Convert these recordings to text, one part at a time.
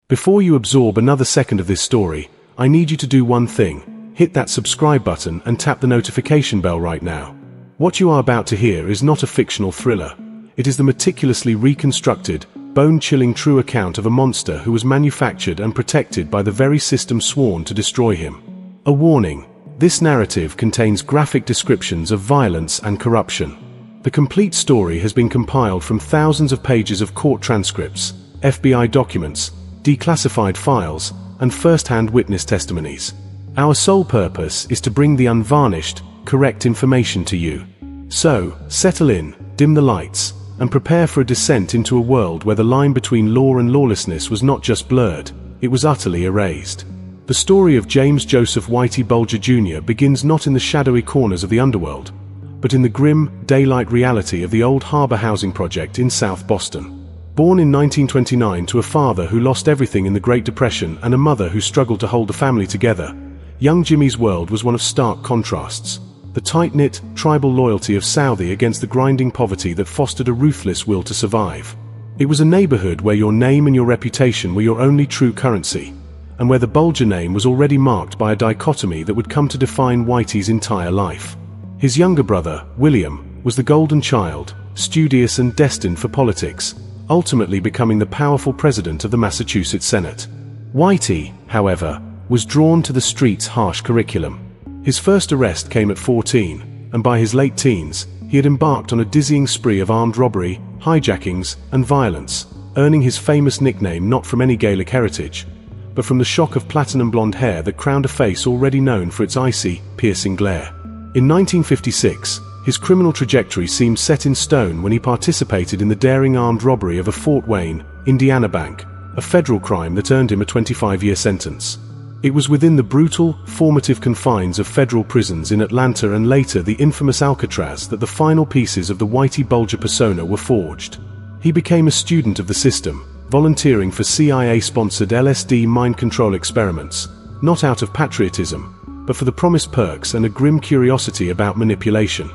Before you absorb another second of this story, I need you to do one thing. Hit that subscribe button and tap the notification bell right now. What you are about to hear is not a fictional thriller. It is the meticulously reconstructed, bone-chilling true account of a monster who was manufactured and protected by the very system sworn to destroy him. A warning: this narrative contains graphic descriptions of violence and corruption. The complete story has been compiled from thousands of pages of court transcripts, FBI documents, declassified files, and first-hand witness testimonies. Our sole purpose is to bring the unvarnished, correct information to you. So, settle in, dim the lights, and prepare for a descent into a world where the line between law and lawlessness was not just blurred, it was utterly erased. The story of James Joseph Whitey Bulger Jr. begins not in the shadowy corners of the underworld, but in the grim, daylight reality of the old harbor housing project in South Boston. Born in 1929 to a father who lost everything in the Great Depression and a mother who struggled to hold the family together, young Jimmy's world was one of stark contrasts. The tight-knit, tribal loyalty of Southie against the grinding poverty that fostered a ruthless will to survive. It was a neighborhood where your name and your reputation were your only true currency, and where the Bulger name was already marked by a dichotomy that would come to define Whitey's entire life. His younger brother, William, was the golden child, studious and destined for politics, ultimately becoming the powerful president of the Massachusetts Senate. Whitey, however, was drawn to the street's harsh curriculum. His first arrest came at 14, and by his late teens, he had embarked on a dizzying spree of armed robbery, hijackings, and violence, earning his famous nickname not from any Gaelic heritage, but from the shock of platinum blonde hair that crowned a face already known for its icy, piercing glare. In 1956, his criminal trajectory seemed set in stone when he participated in the daring armed robbery of a Fort Wayne, Indiana bank, a federal crime that earned him a 25-year sentence. It was within the brutal, formative confines of federal prisons in Atlanta and later the infamous Alcatraz that the final pieces of the Whitey Bulger persona were forged. He became a student of the system, volunteering for CIA-sponsored LSD mind control experiments, not out of patriotism, but for the promised perks and a grim curiosity about manipulation.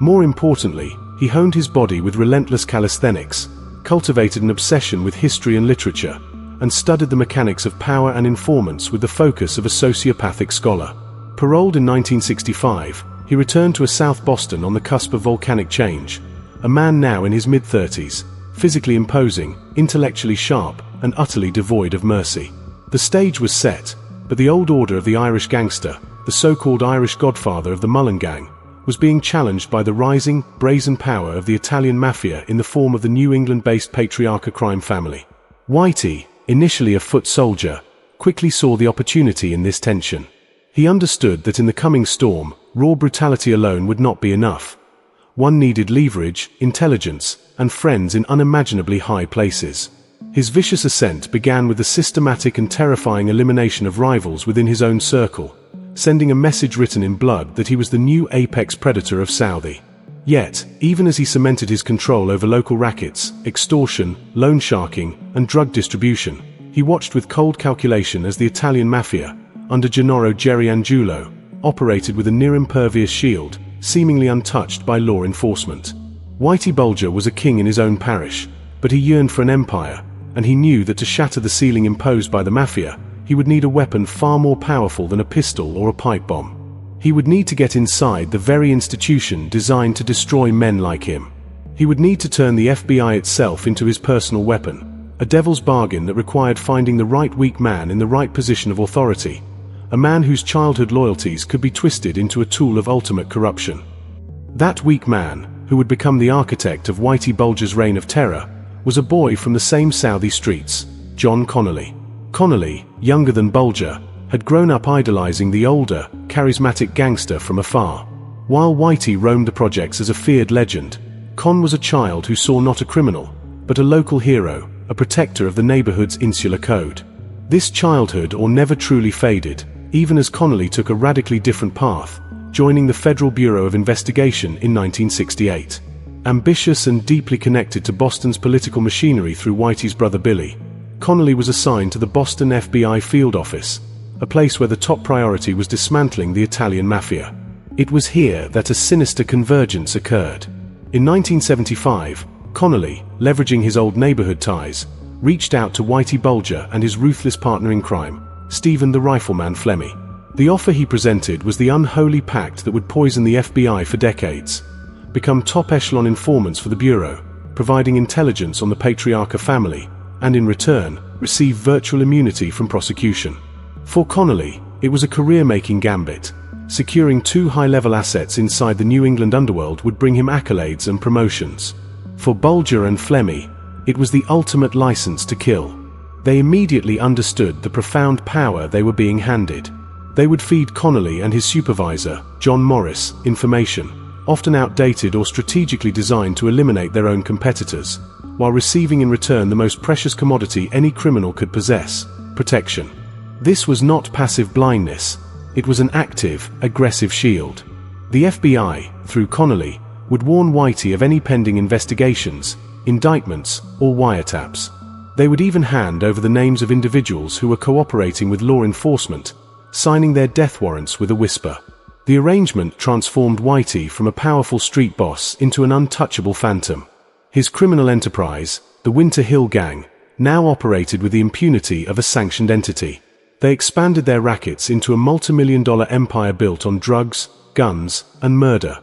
More importantly, he honed his body with relentless calisthenics, cultivated an obsession with history and literature, and studied the mechanics of power and informants with the focus of a sociopathic scholar. Paroled in 1965, he returned to a South Boston on the cusp of volcanic change, a man now in his mid-30s, physically imposing, intellectually sharp, and utterly devoid of mercy. The stage was set, but the old order of the Irish gangster, the so-called Irish godfather of the Mullen Gang, was being challenged by the rising, brazen power of the Italian Mafia in the form of the New England-based patriarcha crime family. Whitey, initially a foot soldier, quickly saw the opportunity in this tension. He understood that in the coming storm, raw brutality alone would not be enough. One needed leverage, intelligence, and friends in unimaginably high places. His vicious ascent began with the systematic and terrifying elimination of rivals within his own circle, sending a message written in blood that he was the new apex predator of Southie. Yet, even as he cemented his control over local rackets, extortion, loan sharking, and drug distribution, he watched with cold calculation as the Italian Mafia, under Gennaro Geriangiulo, operated with a near-impervious shield, seemingly untouched by law enforcement. Whitey Bulger was a king in his own parish, but he yearned for an empire, and he knew that to shatter the ceiling imposed by the Mafia, he would need a weapon far more powerful than a pistol or a pipe bomb. He would need to get inside the very institution designed to destroy men like him. He would need to turn the FBI itself into his personal weapon, a devil's bargain that required finding the right weak man in the right position of authority, a man whose childhood loyalties could be twisted into a tool of ultimate corruption. That weak man, who would become the architect of Whitey Bulger's reign of terror, was a boy from the same Southie streets, John Connolly. Connolly, younger than Bulger, had grown up idolizing the older, charismatic gangster from afar. While Whitey roamed the projects as a feared legend, Con was a child who saw not a criminal, but a local hero, a protector of the neighborhood's insular code. This childhood never truly faded, even as Connolly took a radically different path, joining the Federal Bureau of Investigation in 1968. Ambitious and deeply connected to Boston's political machinery through Whitey's brother Billy, Connolly was assigned to the Boston FBI field office, a place where the top priority was dismantling the Italian Mafia. It was here that a sinister convergence occurred. In 1975, Connolly, leveraging his old neighborhood ties, reached out to Whitey Bulger and his ruthless partner in crime, Stephen the Rifleman Flemmi. The offer he presented was the unholy pact that would poison the FBI for decades, become top-echelon informants for the Bureau, providing intelligence on the Patriarcha family, and in return, receive virtual immunity from prosecution. For Connolly, it was a career-making gambit. Securing 2 high-level assets inside the New England underworld would bring him accolades and promotions. For Bulger and Flemmi, it was the ultimate license to kill. They immediately understood the profound power they were being handed. They would feed Connolly and his supervisor, John Morris, information, often outdated or strategically designed to eliminate their own competitors, while receiving in return the most precious commodity any criminal could possess: protection. This was not passive blindness. It was an active, aggressive shield. The FBI, through Connolly, would warn Whitey of any pending investigations, indictments, or wiretaps. They would even hand over the names of individuals who were cooperating with law enforcement, signing their death warrants with a whisper. The arrangement transformed Whitey from a powerful street boss into an untouchable phantom. His criminal enterprise, the Winter Hill Gang, now operated with the impunity of a sanctioned entity. They expanded their rackets into a multi-million-dollar empire built on drugs, guns, and murder,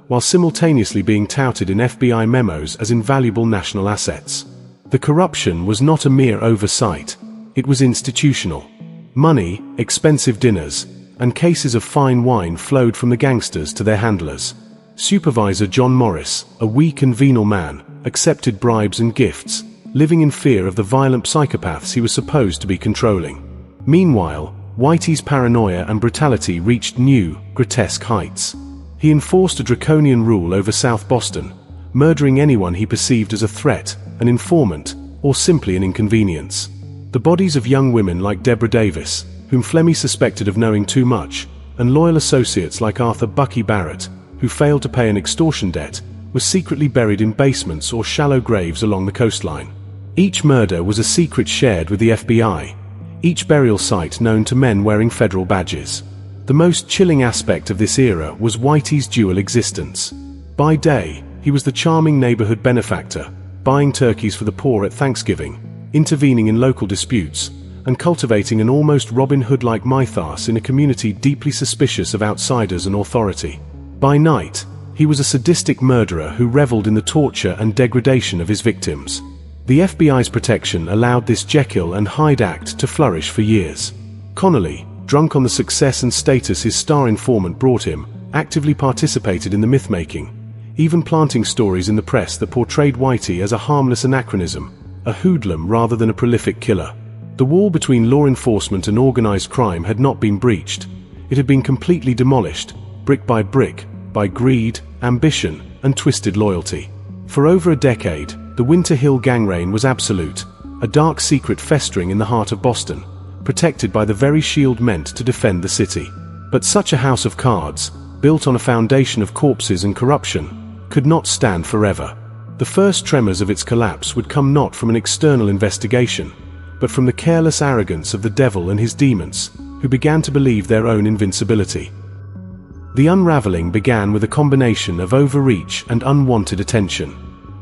while simultaneously being touted in FBI memos as invaluable national assets. The corruption was not a mere oversight. It was institutional. Money, expensive dinners, and cases of fine wine flowed from the gangsters to their handlers. Supervisor John Morris, a weak and venal man, accepted bribes and gifts, living in fear of the violent psychopaths he was supposed to be controlling. Meanwhile, Whitey's paranoia and brutality reached new, grotesque heights. He enforced a draconian rule over South Boston, murdering anyone he perceived as a threat, an informant, or simply an inconvenience. The bodies of young women like Deborah Davis, whom Flemmi suspected of knowing too much, and loyal associates like Arthur "Bucky" Barrett, who failed to pay an extortion debt, were secretly buried in basements or shallow graves along the coastline. Each murder was a secret shared with the FBI, each burial site known to men wearing federal badges. The most chilling aspect of this era was Whitey's dual existence. By day, he was the charming neighborhood benefactor, buying turkeys for the poor at Thanksgiving, intervening in local disputes, and cultivating an almost Robin Hood-like mythos in a community deeply suspicious of outsiders and authority. By night, he was a sadistic murderer who reveled in the torture and degradation of his victims. The FBI's protection allowed this Jekyll and Hyde act to flourish for years. Connolly, drunk on the success and status his star informant brought him, actively participated in the myth-making, even planting stories in the press that portrayed Whitey as a harmless anachronism, a hoodlum rather than a prolific killer. The wall between law enforcement and organized crime had not been breached. It had been completely demolished, brick, by greed, ambition, and twisted loyalty. For over a decade, the Winter Hill gang reign was absolute, a dark secret festering in the heart of Boston, protected by the very shield meant to defend the city. But such a house of cards, built on a foundation of corpses and corruption, could not stand forever. The first tremors of its collapse would come not from an external investigation, but from the careless arrogance of the devil and his demons, who began to believe their own invincibility. The unraveling began with a combination of overreach and unwanted attention.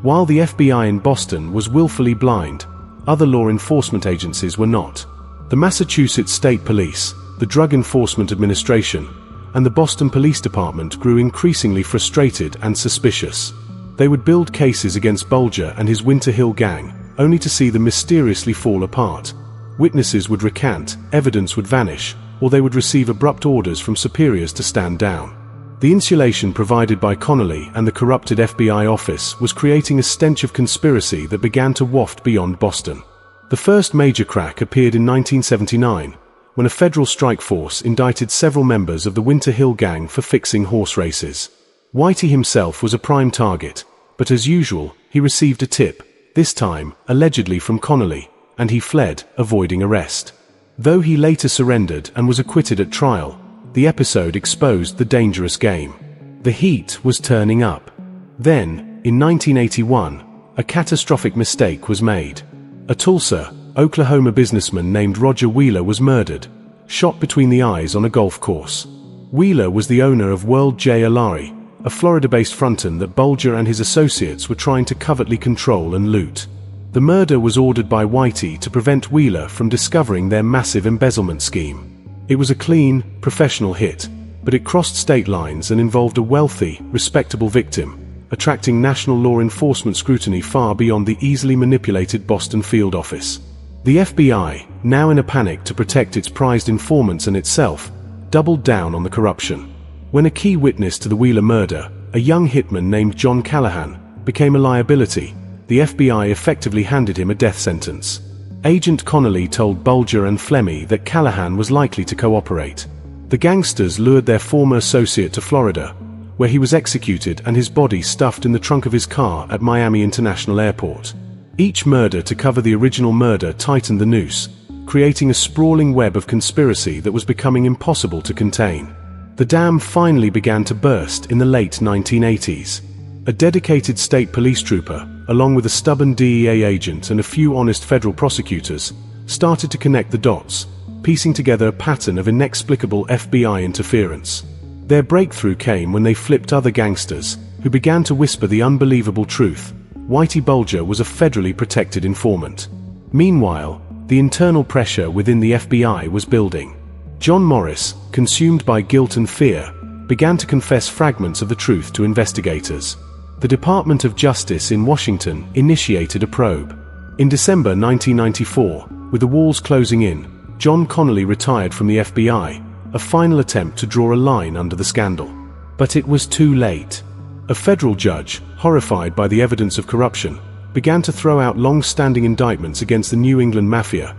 While the FBI in Boston was willfully blind, other law enforcement agencies were not. The Massachusetts State Police, the Drug Enforcement Administration, and the Boston Police Department grew increasingly frustrated and suspicious. They would build cases against Bulger and his Winter Hill gang, only to see them mysteriously fall apart. Witnesses would recant, evidence would vanish, or they would receive abrupt orders from superiors to stand down. The insulation provided by Connolly and the corrupted FBI office was creating a stench of conspiracy that began to waft beyond Boston. The first major crack appeared in 1979, when a federal strike force indicted several members of the Winter Hill gang for fixing horse races. Whitey himself was a prime target, but as usual, he received a tip, this time, allegedly from Connolly, and he fled, avoiding arrest. Though he later surrendered and was acquitted at trial, the episode exposed the dangerous game. The heat was turning up. Then, in 1981, a catastrophic mistake was made. A Tulsa, Oklahoma businessman named Roger Wheeler was murdered, shot between the eyes on a golf course. Wheeler was the owner of World J. Alari, a Florida-based fronton that Bulger and his associates were trying to covertly control and loot. The murder was ordered by Whitey to prevent Wheeler from discovering their massive embezzlement scheme. It was a clean, professional hit, but it crossed state lines and involved a wealthy, respectable victim, attracting national law enforcement scrutiny far beyond the easily manipulated Boston field office. The FBI, now in a panic to protect its prized informants and itself, doubled down on the corruption. When a key witness to the Wheeler murder, a young hitman named John Connolly, became a liability, the FBI effectively handed him a death sentence. Agent Connolly told Bulger and Flemmi that Callahan was likely to cooperate. The gangsters lured their former associate to Florida, where he was executed and his body stuffed in the trunk of his car at Miami International Airport. Each murder to cover the original murder tightened the noose, creating a sprawling web of conspiracy that was becoming impossible to contain. The dam finally began to burst in the late 1980s. A dedicated state police trooper, along with a stubborn DEA agent and a few honest federal prosecutors, started to connect the dots, piecing together a pattern of inexplicable FBI interference. Their breakthrough came when they flipped other gangsters, who began to whisper the unbelievable truth: Whitey Bulger was a federally protected informant. Meanwhile, the internal pressure within the FBI was building. John Morris, consumed by guilt and fear, began to confess fragments of the truth to investigators. The Department of Justice in Washington initiated a probe. In December 1994, with the walls closing in, John Connolly retired from the FBI, a final attempt to draw a line under the scandal. But it was too late. A federal judge, horrified by the evidence of corruption, began to throw out long-standing indictments against the New England Mafia,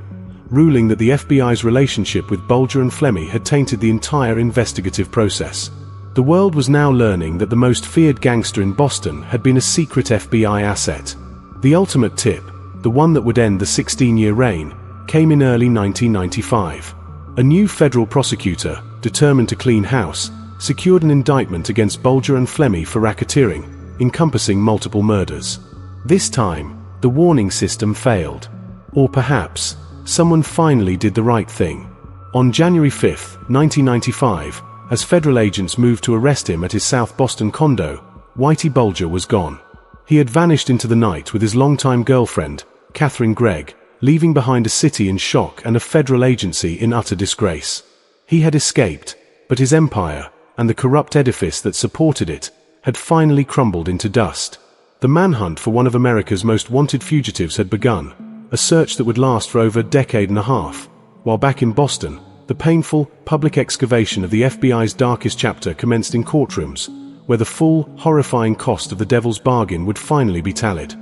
ruling that the FBI's relationship with Bulger and Flemmi had tainted the entire investigative process. The world was now learning that the most feared gangster in Boston had been a secret FBI asset. The ultimate tip, the one that would end the 16-year reign, came in early 1995. A new federal prosecutor, determined to clean house, secured an indictment against Bulger and Flemmi for racketeering, encompassing multiple murders. This time, the warning system failed. Or perhaps, someone finally did the right thing. On January 5, 1995, as federal agents moved to arrest him at his South Boston condo, Whitey Bulger was gone. He had vanished into the night with his longtime girlfriend, Catherine Gregg, leaving behind a city in shock and a federal agency in utter disgrace. He had escaped, but his empire, and the corrupt edifice that supported it, had finally crumbled into dust. The manhunt for one of America's most wanted fugitives had begun, a search that would last for over a decade and a half, while back in Boston, the painful, public excavation of the FBI's darkest chapter commenced in courtrooms, where the full, horrifying cost of the devil's bargain would finally be tallied.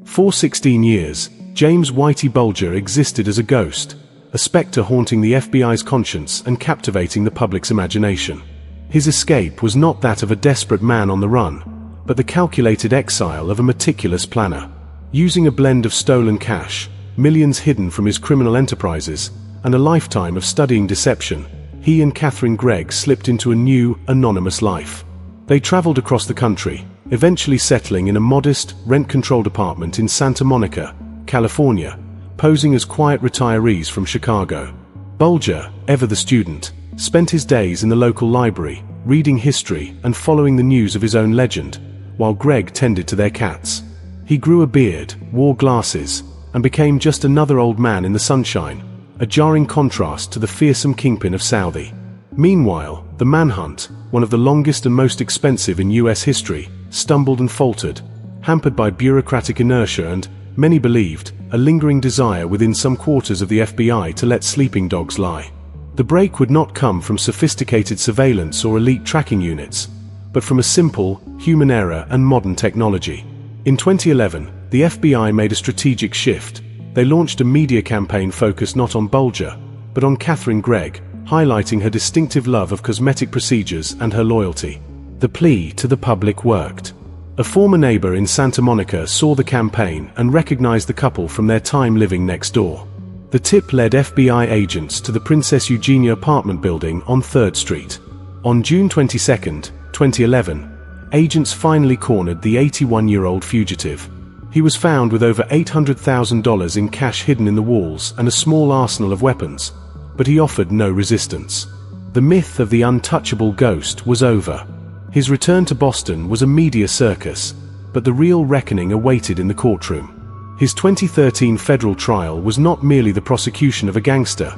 For 16 years, James Whitey Bulger existed as a ghost, a specter haunting the FBI's conscience and captivating the public's imagination. His escape was not that of a desperate man on the run, but the calculated exile of a meticulous planner. Using a blend of stolen cash, millions hidden from his criminal enterprises, and a lifetime of studying deception, he and Catherine Gregg slipped into a new, anonymous life. They traveled across the country, eventually settling in a modest, rent-controlled apartment in Santa Monica, California, posing as quiet retirees from Chicago. Bulger, ever the student, spent his days in the local library, reading history and following the news of his own legend, while Gregg tended to their cats. He grew a beard, wore glasses, and became just another old man in the sunshine, a jarring contrast to the fearsome kingpin of Southie. Meanwhile, the Manhunt, one of the longest and most expensive in US history, stumbled and faltered, hampered by bureaucratic inertia and, many believed, a lingering desire within some quarters of the FBI to let sleeping dogs lie. The break would not come from sophisticated surveillance or elite tracking units, but from a simple, human error and modern technology. In 2011, the FBI made a strategic shift. They launched a media campaign focused not on Bulger, but on Catherine Gregg, highlighting her distinctive love of cosmetic procedures and her loyalty. The plea to the public worked. A former neighbor in Santa Monica saw the campaign and recognized the couple from their time living next door. The tip led FBI agents to the Princess Eugenia apartment building on 3rd Street. On June 22, 2011, agents finally cornered the 81-year-old fugitive. He was found with over $800,000 in cash hidden in the walls and a small arsenal of weapons, but he offered no resistance. The myth of the untouchable ghost was over. His return to Boston was a media circus, but the real reckoning awaited in the courtroom. His 2013 federal trial was not merely the prosecution of a gangster.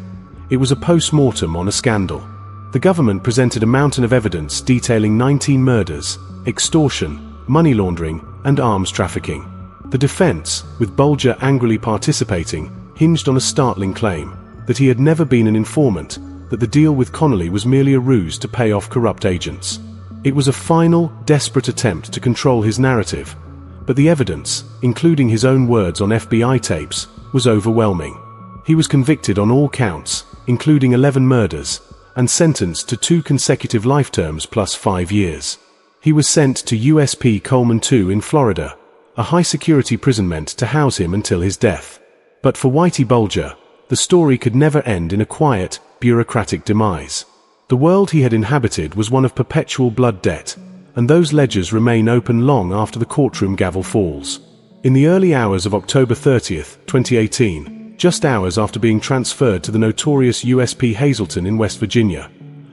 It was a post-mortem on a scandal. The government presented a mountain of evidence detailing 19 murders, extortion, money laundering, and arms trafficking. The defense, with Bulger angrily participating, hinged on a startling claim that he had never been an informant, that the deal with Connolly was merely a ruse to pay off corrupt agents. It was a final, desperate attempt to control his narrative, but the evidence, including his own words on FBI tapes, was overwhelming. He was convicted on all counts, including 11 murders, and sentenced to 2 consecutive life terms plus 5 years. He was sent to USP Coleman II in Florida, a high-security prison meant to house him until his death. But for Whitey Bulger, the story could never end in a quiet, bureaucratic demise. The world he had inhabited was one of perpetual blood debt, and those ledgers remain open long after the courtroom gavel falls. In the early hours of October 30th, 2018, just hours after being transferred to the notorious USP Hazleton in West Virginia,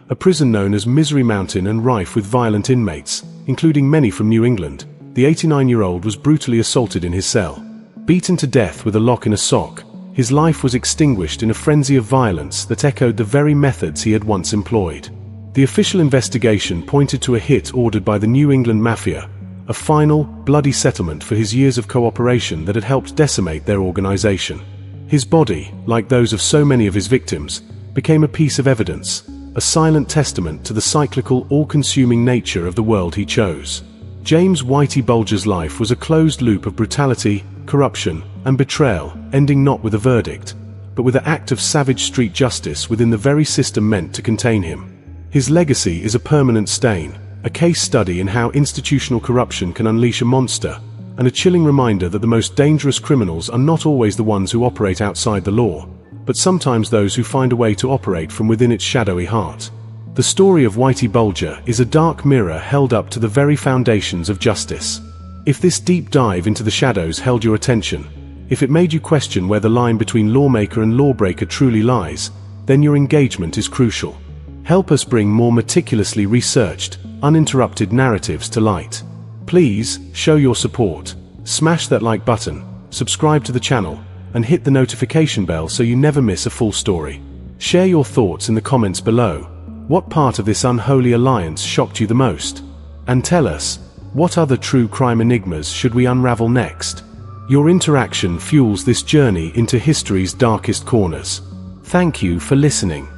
a prison known as Misery Mountain and rife with violent inmates, including many from New England, the 89-year-old was brutally assaulted in his cell. Beaten to death with a lock in a sock, his life was extinguished in a frenzy of violence that echoed the very methods he had once employed. The official investigation pointed to a hit ordered by the New England Mafia, a final, bloody settlement for his years of cooperation that had helped decimate their organization. His body, like those of so many of his victims, became a piece of evidence, a silent testament to the cyclical, all-consuming nature of the world he chose. James Whitey Bulger's life was a closed loop of brutality, corruption, and betrayal, ending not with a verdict, but with an act of savage street justice within the very system meant to contain him. His legacy is a permanent stain, a case study in how institutional corruption can unleash a monster, and a chilling reminder that the most dangerous criminals are not always the ones who operate outside the law, but sometimes those who find a way to operate from within its shadowy heart. The story of Whitey Bulger is a dark mirror held up to the very foundations of justice. If this deep dive into the shadows held your attention, if it made you question where the line between lawmaker and lawbreaker truly lies, then your engagement is crucial. Help us bring more meticulously researched, uninterrupted narratives to light. Please, show your support. Smash that like button, subscribe to the channel, and hit the notification bell so you never miss a full story. Share your thoughts in the comments below. What part of this unholy alliance shocked you the most? And tell us, what other true crime enigmas should we unravel next? Your interaction fuels this journey into history's darkest corners. Thank you for listening.